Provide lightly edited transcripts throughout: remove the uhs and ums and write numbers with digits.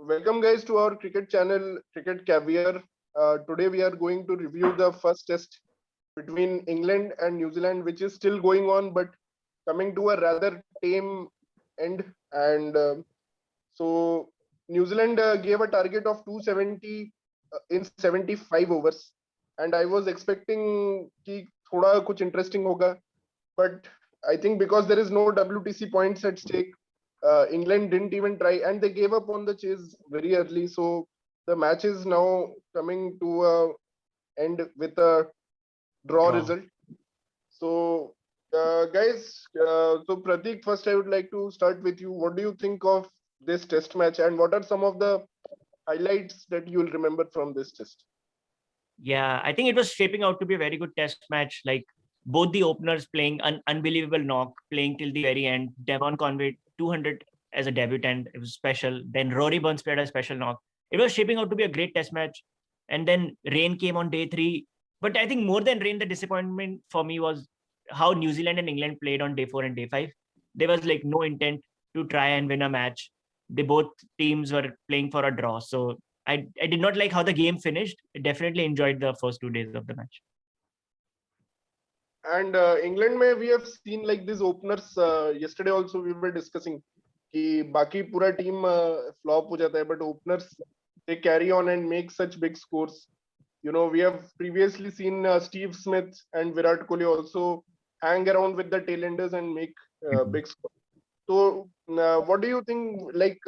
Welcome guys to our cricket channel, Cricket Caviar. Today we are going to review the first test between England and New Zealand, which is still going on, but coming to a rather tame end. And so New Zealand gave a target of 270 in 75 overs, and I was expecting कि थोड़ा कुछ interesting होगा, but I think because there is no WTC points at stake, England didn't even try and they gave up on the chase very early. So the match is now coming to a end with a draw result. So guys, so Pratik, first I would like to start with you. What do you think of this test match and what are some of the highlights that you will remember from this test? Yeah, I think it was shaping out to be a very good test match. Like both the openers playing an unbelievable knock, playing till the very end. Devon Conway 200 as a debutant, it was special. Then Rory Burns played a special knock. It was shaping out to be a great test match. And then rain came on day 3. But I think more than rain, the disappointment for me was how New Zealand and England played on day 4 and day 5. There was like no intent to try and win a match. They both teams were playing for a draw. So I did not like how the game finished. I definitely enjoyed the first 2 days of the match. And England में we have seen like these openers. Yesterday also we were discussing कि बाकी पूरा team flop हो जाता है, but openers they carry on and make such big scores. You know, we have previously seen Steve Smith and Virat Kohli also hang around with the tailenders and make big scores. So, what do you think? Like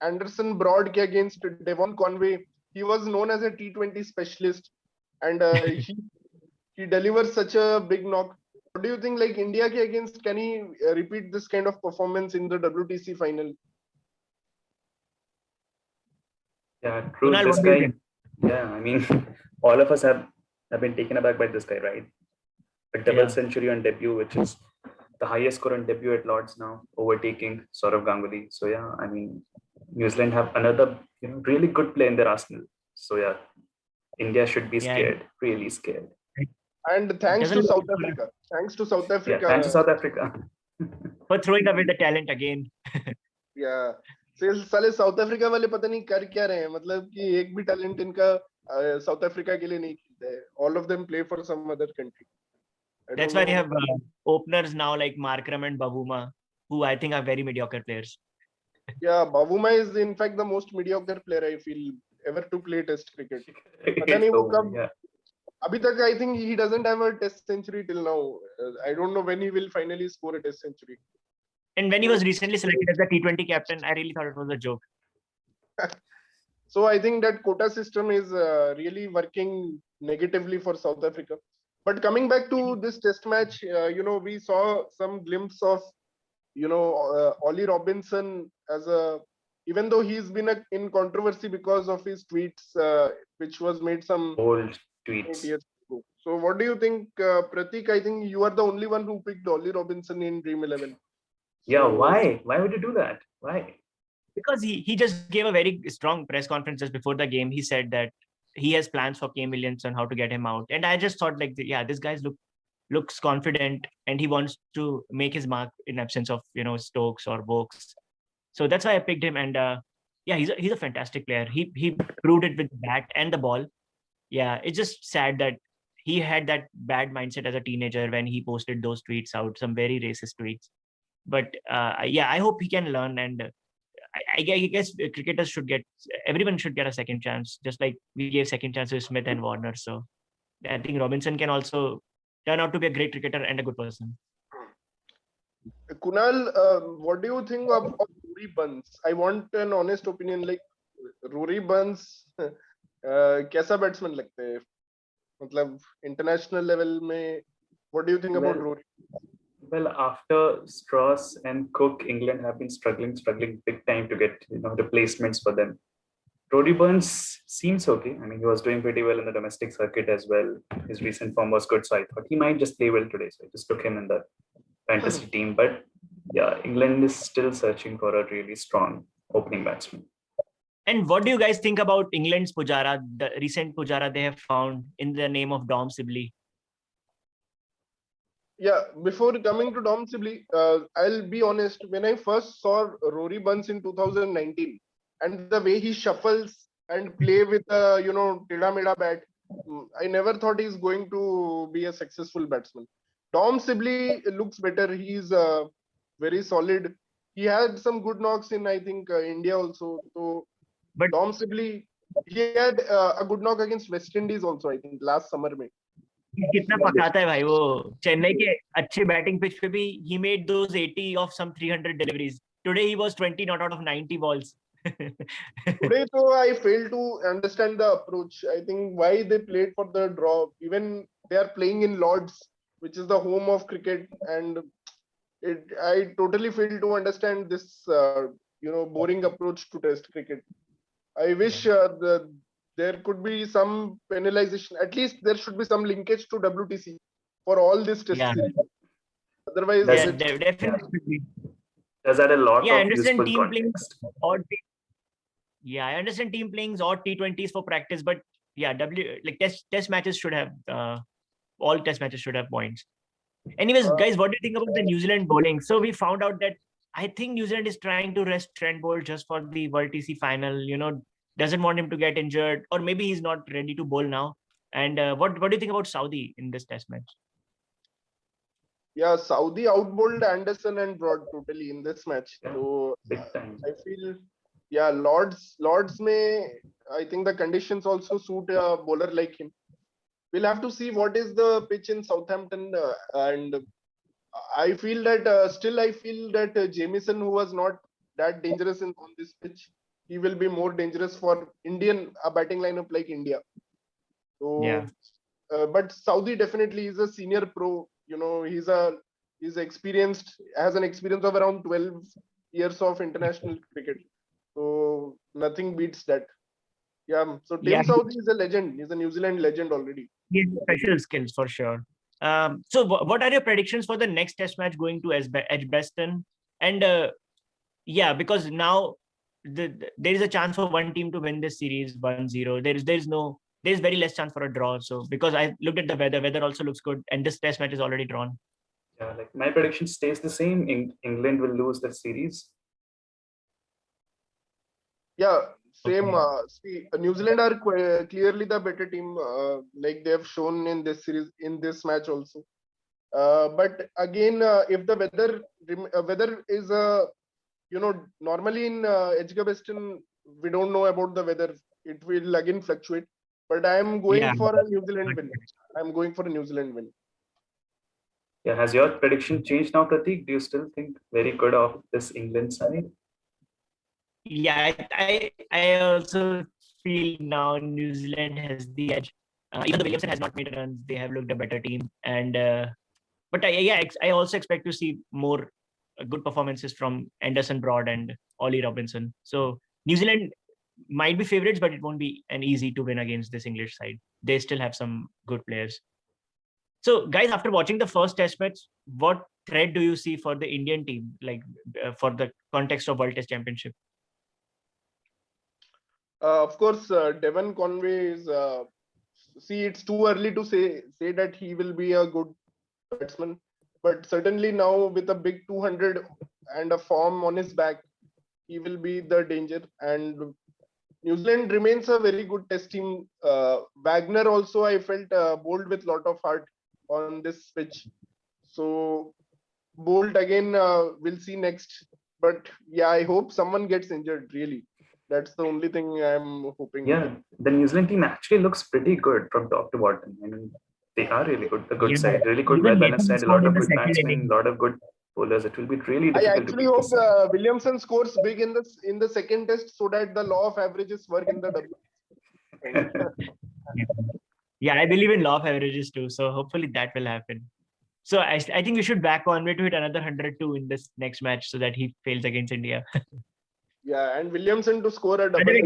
Anderson Broad ke against Devon Conway, he was known as a T20 specialist, and he delivers such a big knock. What do you think? Like India ke against, can he repeat this kind of performance in the WTC final? Yeah, true. Kunal, This what do you guy, think? yeah, I mean, all of us have been taken aback by this guy, right? A double Yeah. century on debut, which is the highest score on debut at Lords now, overtaking Saurav Ganguly. So yeah, I mean, New Zealand have another really good play in their arsenal. So yeah, India should be scared, really scared. And thanks to South Africa. Thanks to South Africa. Yeah, thanks to South Africa. For throwing away the talent again. Yeah. साले south Africa वाले पता नहीं कर क्या रहे हैं, मतलब कि एक भी टैलेंट इनका साउथ अफ्रीका के लिए नहीं खेलता है. All of them play for some other country. That's why they have openers now like Markram and Bavuma, who I think are very mediocre players. Yeah, Bavuma is in fact the most mediocre player I feel ever to play Test cricket. पता नहीं वो कब. अभी तक I think he doesn't have a Test century till now. I don't know when he will finally score a Test century. And when he was recently selected as the T20 captain, I really thought it was a joke. So I think that quota system is really working negatively for South Africa. But coming back to this test match, we saw some glimpse of, Ollie Robinson as even though he's been in controversy because of his tweets, which was made some old tweets. Years ago. So what do you think, Pratik? I think you are the only one who picked Ollie Robinson in Dream 11. Yeah, why? Why would you do that? Why? Because he just gave a very strong press conference just before the game. He said that he has plans for Kane Williamson, how to get him out. And I just thought like, yeah, this guy looks confident and he wants to make his mark in absence of, Stokes or Vokes. So that's why I picked him. And yeah, he's a fantastic player. He proved it with the bat and the ball. Yeah, it's just sad that he had that bad mindset as a teenager when he posted those tweets out, some very racist tweets. But yeah, I hope he can learn. And I guess cricketers everyone should get a second chance, just like we gave second chance to Smith and Warner. So I think Robinson can also turn out to be a great cricketer and a good person. Kunal, what do you think of Rory Burns? I want an honest opinion. Like Rory Burns, कैसा batsman लगते हैं? मतलब international level में, what do you think about Rory? Well, after Strauss and Cook, England have been struggling big time to get replacements for them. Rory Burns seems okay. I mean, he was doing pretty well in the domestic circuit as well. His recent form was good, so I thought he might just play well today. So I just took him in the fantasy team. But yeah, England is still searching for a really strong opening batsman. And what do you guys think about England's Pujara, the recent Pujara they have found in the name of Dom Sibley? Yeah, before coming to Dom Sibley, I'll be honest. When I first saw Rory Burns in 2019, and the way he shuffles and play with Tida Meda bat, I never thought he's going to be a successful batsman. Tom Sibley looks better. He's very solid. He had some good knocks in, I think, India also. So, But Tom Sibley, he had a good knock against West Indies also, I think, last summer. Mein. कितना पकाता है भाई वो चेन्नई के अच्छे batting pitch पे भी he made those 80 of some 300 deliveries. Today he was 20 not out of 90 balls. Today, though, I fail to understand the approach. I think why they played for the draw. Even they are playing in Lords, which is the home of cricket, and I totally fail to understand this, boring approach to Test cricket. I wish there could be some penalization. At least there should be some linkage to WTC for all this Test Yeah. series. Otherwise, Does Yeah, it's, definitely. Does add a lot Yeah, I of understand useful team playing context. odd. Yeah, I understand team playing odd T20s for practice, but yeah, test matches should have all test matches should have points. Anyways, guys, what do you think about the New Zealand bowling? So we found out that I think New Zealand is trying to rest Trent Bolt just for the World TC final. Doesn't want him to get injured, or maybe he's not ready to bowl now. And what do you think about Saudi in this test match? yeah, Saudi outbowled Anderson and Broad totally in this match. Yeah, So big time. I feel, yeah, Lords may, I think the conditions also suit a bowler like him. We'll have to see what is the pitch in Southampton, and I feel that still I feel that Jamieson, who was not that dangerous on this pitch, he will be more dangerous for a batting lineup like India. So, Yeah. But Saudi definitely is a senior pro. He's experienced, has an experience of around 12 years of international cricket. So nothing beats that. Yeah. So Tim Yeah. Southee is a legend. He's a New Zealand legend already. He has special skills for sure. So what are your predictions for the next test match going to Edgbaston? And yeah, because now there is a chance for one team to win this series 1-0. There's very less chance for a draw. So because I looked at the weather also looks good, and this test match is already drawn. Yeah, like my prediction stays the same. England will lose the series. Yeah, same. Okay. New Zealand are clearly the better team, like they have shown in this series, in this match also. But again, if the weather is normally in Edgbaston, we don't know about the weather. It will again fluctuate. But I am going for a New Zealand win. I'm going for a New Zealand win. Yeah, has your prediction changed now, Prateek? Do you still think very good of this England side? Yeah, I also feel now New Zealand has the edge. Even though Williamson has not made runs, they have looked a better team. And but I also expect to see more good performances from Anderson, Broad, and Ollie Robinson. So New Zealand might be favorites, but it won't be an easy to win against this English side. They still have some good players. So, guys, after watching the first test match, what threat do you see for the Indian team, like for the context of World Test Championship? Of course, Devon Conway is. See, it's too early to say that he will be a good batsman, but certainly now with a big 200 and a form on his back, he will be the danger. And New Zealand remains a very good test team. Wagner also, I felt, bowled with lot of heart on this pitch. So Bolt again, we'll see next. But yeah, I hope someone gets injured. Really, that's the only thing I'm hoping. Yeah, the New Zealand team actually looks pretty good from top to bottom. I mean, they are really good. A good side, really good, well balanced side. A lot of good batsmen, a lot of good bowlers. It will be really difficult. I actually hope Williamson scores big in the second test so that the law of averages work in the double. Yeah, I believe in law of averages too. So hopefully that will happen. So I think we should back Conway to hit another 102 in this next match so that he fails against India. Yeah, and Williamson to score a double. By the way,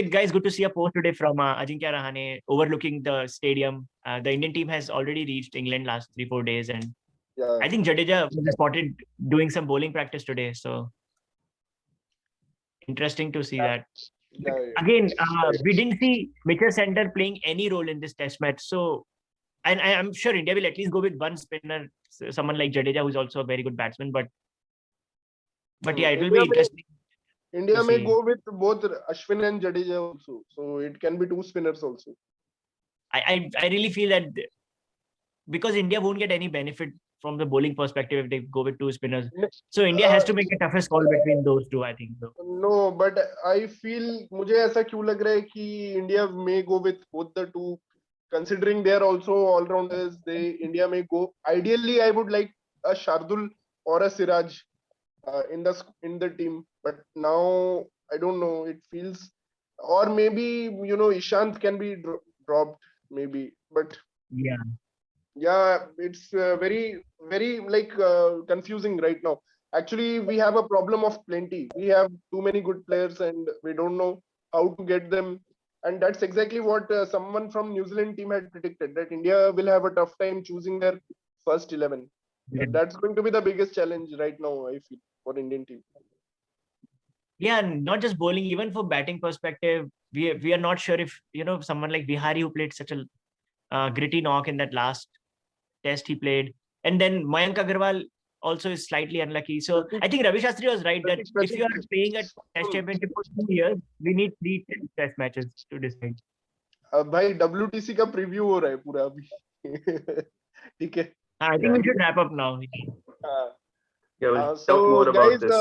guys, good to see a post today from Ajinkya Rahane overlooking the stadium. The Indian team has already reached England last 3-4 days, and yeah. I think Jadeja was spotted doing some bowling practice today. So interesting to see that. Yeah. Again, we didn't see Mitchell Center playing any role in this test match. So, and I'm sure India will at least go with one spinner, someone like Jadeja, who's also a very good batsman. But yeah, it will be interesting. India to may see. go with both Ashwin and Jadeja also. So it can be two spinners also. I really feel that because India won't get any benefit from the bowling perspective if they go with two spinners. So India has to make a toughest call between those two, I think. So. No, but I feel मुझे ऐसा क्यों लग रहा है कि India may go with both the two, considering they are also all rounders. India may go. Ideally, I would like a Shardul or a Siraj in the team, but now I don't know. It feels, or maybe Ishant can be dropped, maybe, but Yeah. yeah, it's very like confusing right now. Actually, we have a problem of plenty. We have too many good players and we don't know how to get them, and that's exactly what someone from New Zealand team had predicted, that India will have a tough time choosing their first 11. Yeah. That's going to be the biggest challenge right now, I feel, for Indian team. Yeah, not just bowling, even for batting perspective, we are not sure if someone like Vihari, who played such a gritty knock in that last test he played, and then Mayank Agarwal also is slightly unlucky. So I think Ravi Shastri was right that if you are playing a test championship for 2 years, we need 3 test matches to decide. भाई WTC का preview हो रहा है पूरा अभी. ठीक है. I think we should wrap up now. Yeah, we'll So talk more about guys, this.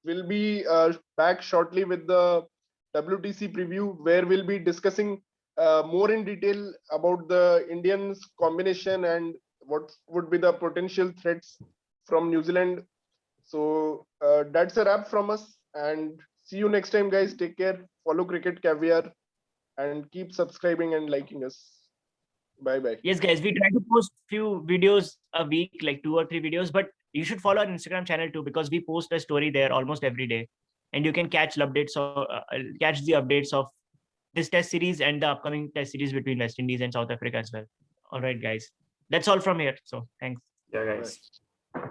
we'll be back shortly with the WTC preview, where we'll be discussing more in detail about the Indians combination and what would be the potential threats from New Zealand. So that's a wrap from us, and see you next time, guys. Take care. Follow Cricket Caviar and keep subscribing and liking us. Bye bye. Yes, guys, we try to post few videos a week, like 2 or 3 videos, but you should follow our Instagram channel too, because we post a story there almost every day, and you can catch the updates of this test series and the upcoming test series between West Indies and South Africa as well. All right, guys, that's all from here. So thanks. Yeah, guys. Bye.